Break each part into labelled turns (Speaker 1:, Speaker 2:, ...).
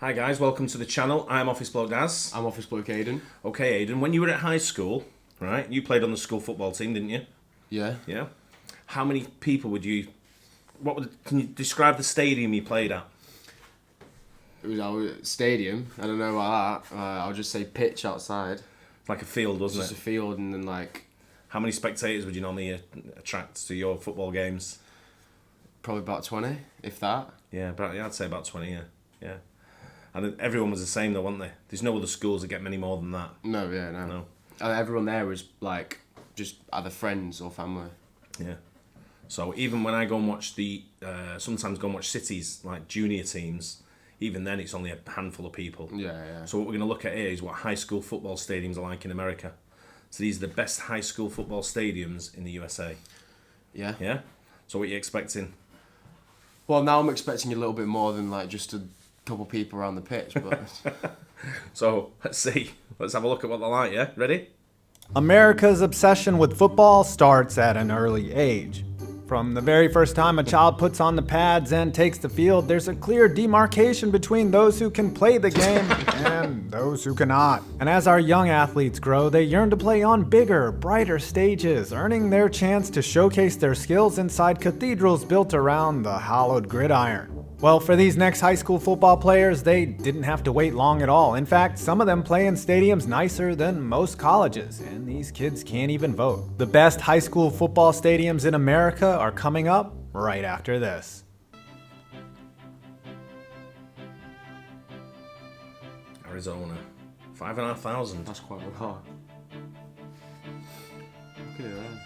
Speaker 1: Hi guys, welcome to the channel. I'm Office Bloke Daz.
Speaker 2: I'm Office Bloke Aidan.
Speaker 1: Okay, Aidan, when you were at high school, right, you played on the school football team, didn't you?
Speaker 2: Yeah.
Speaker 1: Yeah. How many people can you describe the stadium you played at?
Speaker 2: It was our stadium. I don't know about that. I'll just say pitch outside.
Speaker 1: Like a field, wasn't
Speaker 2: Just
Speaker 1: it?
Speaker 2: a field, and then like
Speaker 1: How many spectators would you normally attract to your football games?
Speaker 2: probably about 20, if that.
Speaker 1: Yeah, but I'd say about 20, yeah. And everyone was the same though, weren't they? There's no other schools that get many more than that.
Speaker 2: No. Everyone there was like just either friends or family.
Speaker 1: Yeah. So even when I go and watch sometimes go and watch cities, like junior teams, even then it's only a handful of people.
Speaker 2: Yeah.
Speaker 1: So what we're going to look at here is what high school football stadiums are like in America. So these are the best high school football stadiums in the USA.
Speaker 2: Yeah.
Speaker 1: Yeah? So what are you expecting?
Speaker 2: Well, now I'm expecting a little bit more than like just a couple people around the pitch, but
Speaker 1: So let's see. Let's have a look at what they're like, yeah? Ready?
Speaker 3: America's obsession with football starts at an early age. From the very first time a child puts on the pads and takes the field, there's a clear demarcation between those who can play the game and those who cannot. And as our young athletes grow, they yearn to play on bigger, brighter stages, earning their chance to showcase their skills inside cathedrals built around the hallowed gridiron. Well, for these next high school football players, they didn't have to wait long at all. In fact, some of them play in stadiums nicer than most colleges, and these kids can't even vote. The best high school football stadiums in America are coming up right after this.
Speaker 1: Arizona. 5,500.
Speaker 2: that's quite a lot. Look at it, man.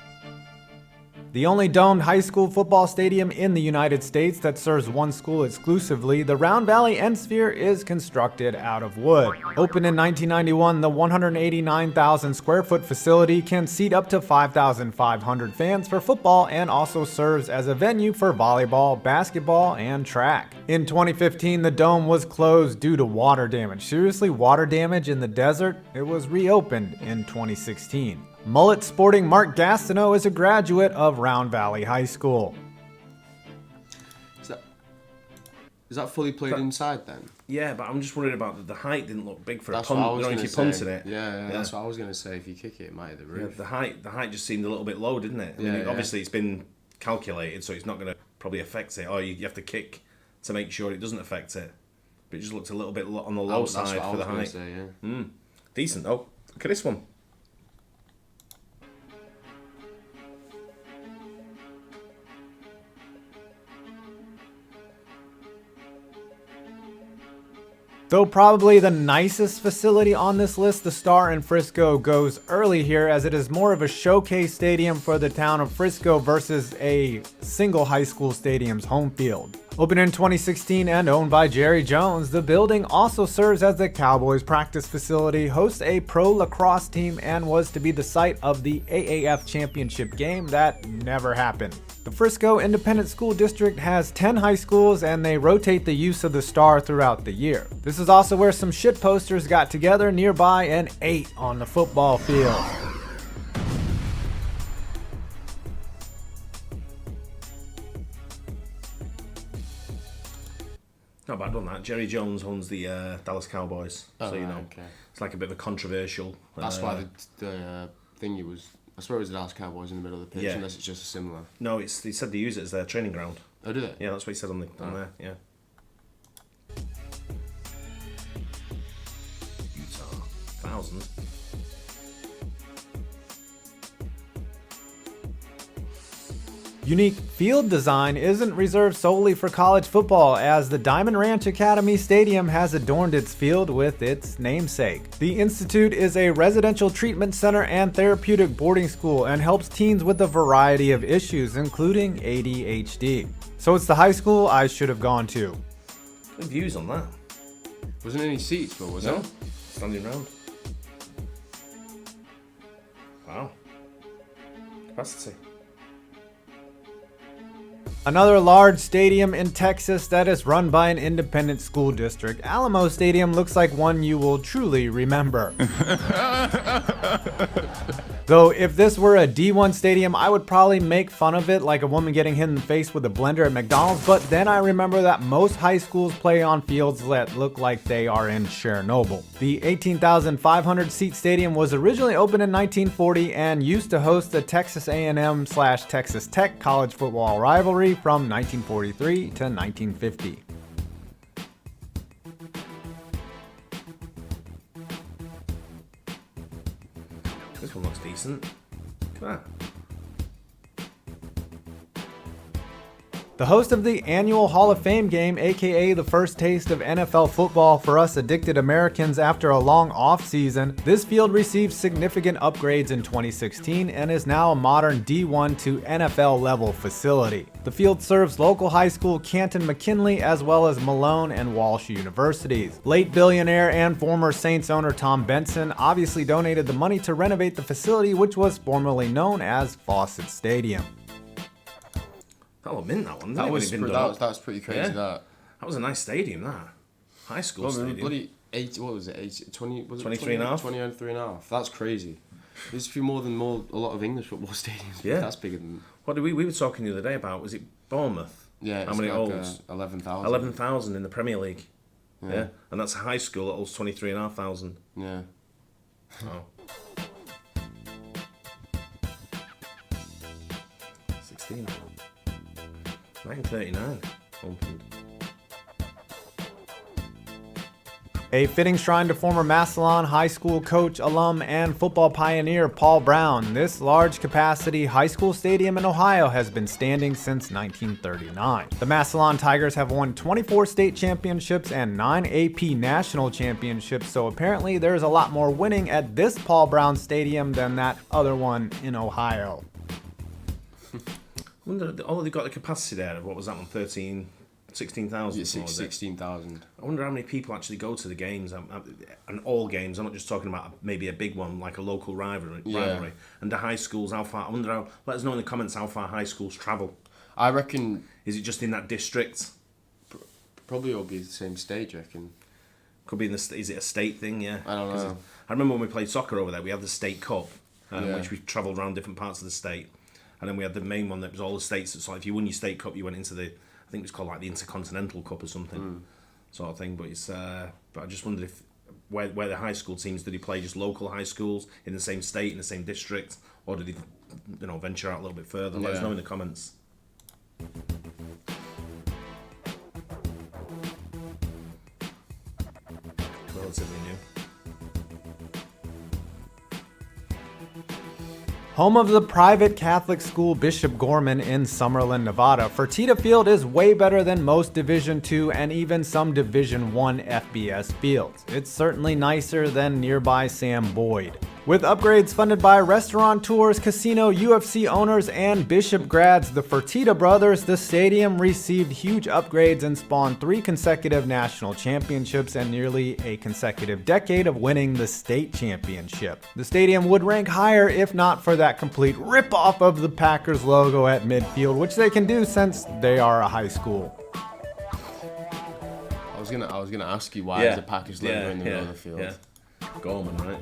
Speaker 3: The only domed high school football stadium in the United States that serves one school exclusively, the Round Valley N-Sphere is constructed out of wood. Opened in 1991, the 189,000 square foot facility can seat up to 5,500 fans for football and also serves as a venue for volleyball, basketball, and track. In 2015, the dome was closed due to water damage. Seriously, water damage in the desert? It was reopened in 2016. Mullet sporting Mark Gastineau is a graduate of Round Valley High School.
Speaker 2: Is that fully played inside then?
Speaker 1: Yeah, but I'm just worried about the height didn't look big for
Speaker 2: That's
Speaker 1: a punt.
Speaker 2: what I was
Speaker 1: You know,
Speaker 2: going
Speaker 1: if
Speaker 2: to
Speaker 1: you
Speaker 2: say.
Speaker 1: punted it.
Speaker 2: Yeah, that's what I was going to say. If you kick it, it might hit the
Speaker 1: Yeah,
Speaker 2: roof.
Speaker 1: the height just seemed a little bit low, didn't it? I mean, obviously it's been calculated, so it's not going to probably affect it. Or you have to kick to make sure it doesn't affect it. But it just looked a little bit on the low side for the height.
Speaker 2: Say, yeah.
Speaker 1: Decent though. Look at this one.
Speaker 3: Though probably the nicest facility on this list, the Star in Frisco goes early here as it is more of a showcase stadium for the town of Frisco versus a single high school stadium's home field. Opened in 2016 and owned by Jerry Jones, the building also serves as the Cowboys practice facility, hosts a pro lacrosse team, and was to be the site of the AAF championship game that never happened. The Frisco Independent School District has 10 high schools and they rotate the use of the Star throughout the year. This is also where some shit posters got together nearby and ate on the football field.
Speaker 1: Not bad on that. Jerry Jones owns the Dallas Cowboys, so you know
Speaker 2: okay.
Speaker 1: it's like a bit of a controversial.
Speaker 2: That's why the thingy was. I swear it was the Dallas Cowboys in the middle of the pitch,
Speaker 1: Yeah.
Speaker 2: unless it's just a similar.
Speaker 1: No, he said they use it as their training ground.
Speaker 2: Oh, did it?
Speaker 1: Yeah, that's what he said on there. Yeah. Utah, 1,000.
Speaker 3: Unique field design isn't reserved solely for college football, as the Diamond Ranch Academy Stadium has adorned its field with its namesake. The Institute is a residential treatment center and therapeutic boarding school and helps teens with a variety of issues, including ADHD. So it's the high school I should have gone to.
Speaker 1: Good views on that.
Speaker 2: Wasn't any seats, but was
Speaker 1: No,
Speaker 2: it?
Speaker 1: standing round. Wow. Capacity.
Speaker 3: Another large stadium in Texas that is run by an independent school district, Alamo Stadium looks like one you will truly remember. Though if this were a D1 stadium, I would probably make fun of it like a woman getting hit in the face with a blender at McDonald's, but then I remember that most high schools play on fields that look like they are in Chernobyl. The 18,500 seat stadium was originally opened in 1940 and used to host the Texas A&M/Texas Tech college football rivalry from 1943 to 1950.
Speaker 1: This one looks decent. Look at that.
Speaker 3: The host of the annual Hall of Fame game, aka the first taste of NFL football for us addicted Americans after a long off-season, this field received significant upgrades in 2016 and is now a modern D1 to NFL level facility. The field serves local high school Canton McKinley as well as Malone and Walsh universities. Late billionaire and former Saints owner Tom Benson obviously donated the money to renovate the facility, which was formerly known as Fawcett Stadium.
Speaker 1: That'll mint that one.
Speaker 2: That's pretty crazy.
Speaker 1: Yeah. That was a nice stadium. That high school stadium.
Speaker 2: Bloody 8. What was it? 20. Was it
Speaker 1: 23 and a half?
Speaker 2: 23 and a half. That's crazy. There's a few more than a lot of English football stadiums.
Speaker 1: Yeah,
Speaker 2: that's bigger than.
Speaker 1: What did we were talking the other day about? Was it Bournemouth?
Speaker 2: Yeah.
Speaker 1: How many holds?
Speaker 2: 11,000.
Speaker 1: 11,000 in the Premier League. Yeah. And that's a high school that holds 23,500.
Speaker 2: Yeah.
Speaker 1: Oh. 16. 1939 opened.
Speaker 3: A fitting shrine to former Massillon High School coach, alum, and football pioneer Paul Brown, this large-capacity high school stadium in Ohio has been standing since 1939. The Massillon Tigers have won 24 state championships and 9 AP national championships, so apparently there's a lot more winning at this Paul Brown Stadium than that other one in Ohio.
Speaker 1: I wonder, they got the capacity there of, what was that one, 16,000?
Speaker 2: Yeah, 16,000.
Speaker 1: I wonder how many people actually go to the games, and all games. I'm not just talking about maybe a big one, like a local rivalry. And the high schools, how far, I wonder let us know in the comments how far high schools travel.
Speaker 2: I reckon...
Speaker 1: Is it just in that district?
Speaker 2: Probably will be the same stage, I reckon.
Speaker 1: Could be in the, is it a state thing, yeah?
Speaker 2: I don't know.
Speaker 1: I remember when we played soccer over there, we had the state cup, which we travelled around different parts of the state. And then we had the main one that was all the states. So if you won your state cup, you went into the, I think it was called like the Intercontinental Cup or something, sort of thing. But it's, but I just wondered if where the high school teams, did he play just local high schools in the same state, in the same district, or did he, venture out a little bit further? Let us know in the comments. Relatively new.
Speaker 3: Home of the private Catholic school Bishop Gorman in Summerlin, Nevada, Fertitta Field is way better than most Division II and even some Division I FBS fields. It's certainly nicer than nearby Sam Boyd. With upgrades funded by restaurateurs, casino, UFC owners, and Bishop grads, the Fertitta brothers, the stadium received huge upgrades and spawned 3 consecutive national championships and nearly a consecutive decade of winning the state championship. The stadium would rank higher if not for that complete rip-off of the Packers logo at midfield, which they can do since they are a high school.
Speaker 2: I was gonna ask you why is the Packers logo in the middle of the field?
Speaker 1: Yeah. Gorman, right?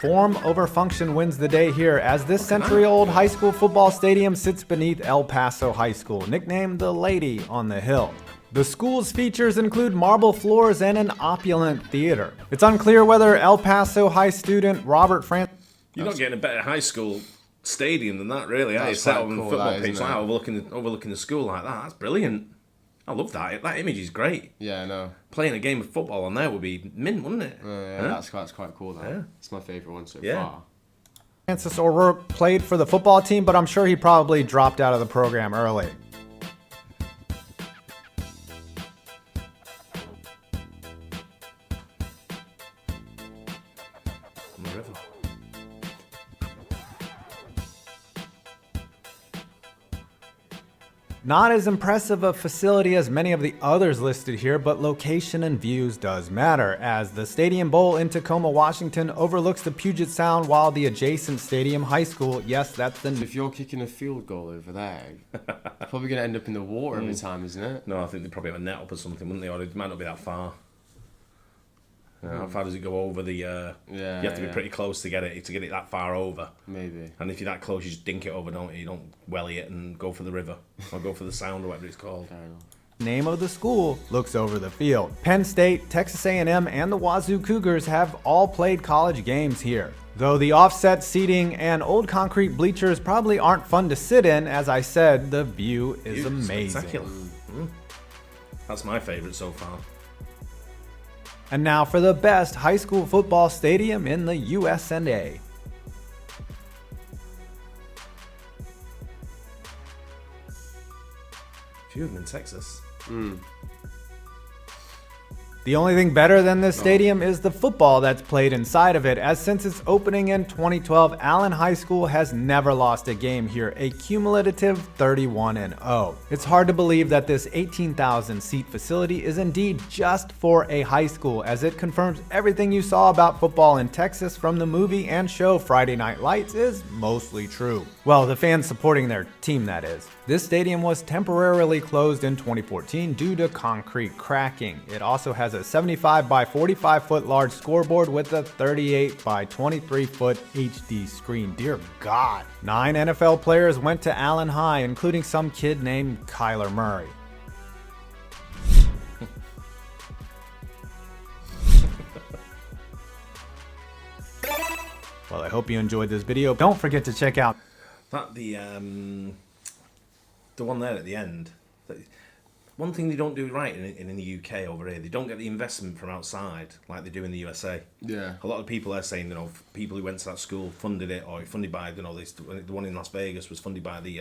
Speaker 3: Form over function wins the day here, as this century-old high school football stadium sits beneath El Paso High School, nicknamed the Lady on the Hill. The school's features include marble floors and an opulent theater. It's unclear whether El Paso High student Robert Francis...
Speaker 1: You're not getting a better high school stadium than that, really. How you set up on the football pitch, like overlooking the school like that. That's brilliant. I love that. That image is great.
Speaker 2: Yeah, I know.
Speaker 1: Playing a game of football on there would be mint, wouldn't it?
Speaker 2: That's quite cool, though. Yeah. It's my favourite one so far.
Speaker 3: Francis O'Rourke played for the football team, but I'm sure he probably dropped out of the program early.
Speaker 1: On the river.
Speaker 3: Not as impressive a facility as many of the others listed here, but location and views does matter, as the Stadium Bowl in Tacoma, Washington overlooks the Puget Sound, while the adjacent Stadium High School, yes, that's the...
Speaker 2: If you're kicking a field goal over there, it's probably going to end up in the water every time, isn't it?
Speaker 1: No, I think they'd probably have a net up or something, wouldn't they? Or it might not be that far. How far does it go over the... you have to be pretty close to get it that far over.
Speaker 2: Maybe.
Speaker 1: And if you're that close, you just dink it over, don't you? You don't welly it and go for the river. Or go for the sound or whatever it's called.
Speaker 2: Fair enough.
Speaker 3: Name of the school looks over the field. Penn State, Texas A&M, and the Wazoo Cougars have all played college games here. Though the offset seating and old concrete bleachers probably aren't fun to sit in, as I said, the view is amazing.
Speaker 1: Spectacular. That's my favourite so far.
Speaker 3: And now for the best high school football stadium in the US&A.
Speaker 1: Few of them in Texas.
Speaker 3: The only thing better than this stadium is the football that's played inside of it, as since its opening in 2012, Allen High School has never lost a game here, a cumulative 31-0. It's hard to believe that this 18,000 seat facility is indeed just for a high school, as it confirms everything you saw about football in Texas from the movie and show Friday Night Lights is mostly true. Well, the fans supporting their team, that is. This stadium was temporarily closed in 2014 due to concrete cracking. It also has a 75 by 45 foot large scoreboard with a 38 by 23 foot HD screen. Dear God. 9 NFL players went to Allen High, including some kid named Kyler Murray. Well, I hope you enjoyed this video. Don't forget to check out
Speaker 1: the one there at the end. One thing they don't do right in the UK over here, they don't get the investment from outside like they do in the USA.
Speaker 2: Yeah.
Speaker 1: A lot of people are saying, people who went to that school funded it, or funded by, the one in Las Vegas was funded by the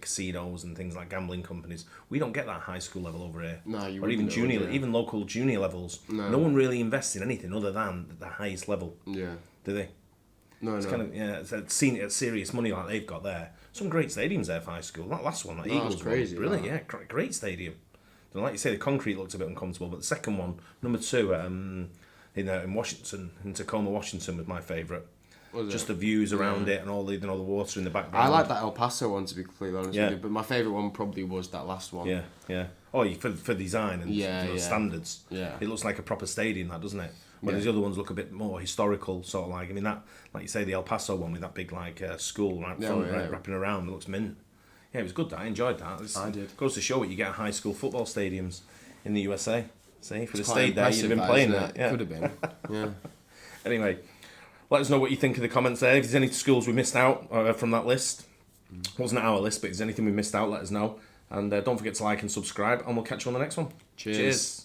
Speaker 1: casinos and things like gambling companies. We don't get that high school level over here.
Speaker 2: No, you
Speaker 1: or even
Speaker 2: wouldn't,
Speaker 1: junior,
Speaker 2: would you?
Speaker 1: even local junior levels. No one really invests in anything other than the highest level.
Speaker 2: Yeah.
Speaker 1: Do they?
Speaker 2: No,
Speaker 1: It's
Speaker 2: no.
Speaker 1: kind of, it's serious money like they've got there. Some great stadiums there for high school. That last one, that Eagles
Speaker 2: crazy,
Speaker 1: one, brilliant.
Speaker 2: that.
Speaker 1: Yeah, great stadium. And like you say, the concrete looks a bit uncomfortable, but the second one, number 2, in Washington, in Tacoma, Washington, was my favourite. Just the views around it and all the the water in the background.
Speaker 2: I like that El Paso one, to be completely honest
Speaker 1: Yeah.
Speaker 2: with you, but my favourite one probably was that last one.
Speaker 1: Yeah. Oh, for design and standards.
Speaker 2: Yeah.
Speaker 1: It looks like a proper stadium, that, doesn't it? Whereas the other ones look a bit more historical, sort of like. I mean, that, like you say, the El Paso one with that big school wrapping around, it looks mint. Yeah, it was good. I enjoyed that.
Speaker 2: I did.
Speaker 1: Goes to show what you get at high school football stadiums in the USA. See, if you'd have
Speaker 2: It's quite
Speaker 1: stayed there, you'd have been
Speaker 2: impressive,
Speaker 1: playing
Speaker 2: isn't
Speaker 1: that.
Speaker 2: it?
Speaker 1: Yeah.
Speaker 2: Could have been. Yeah.
Speaker 1: Anyway, let us know what you think in the comments there. If there's any schools we missed out from that list, wasn't our list, but if there's anything we missed out, let us know. And don't forget to like and subscribe, and we'll catch you on the next one.
Speaker 2: Cheers.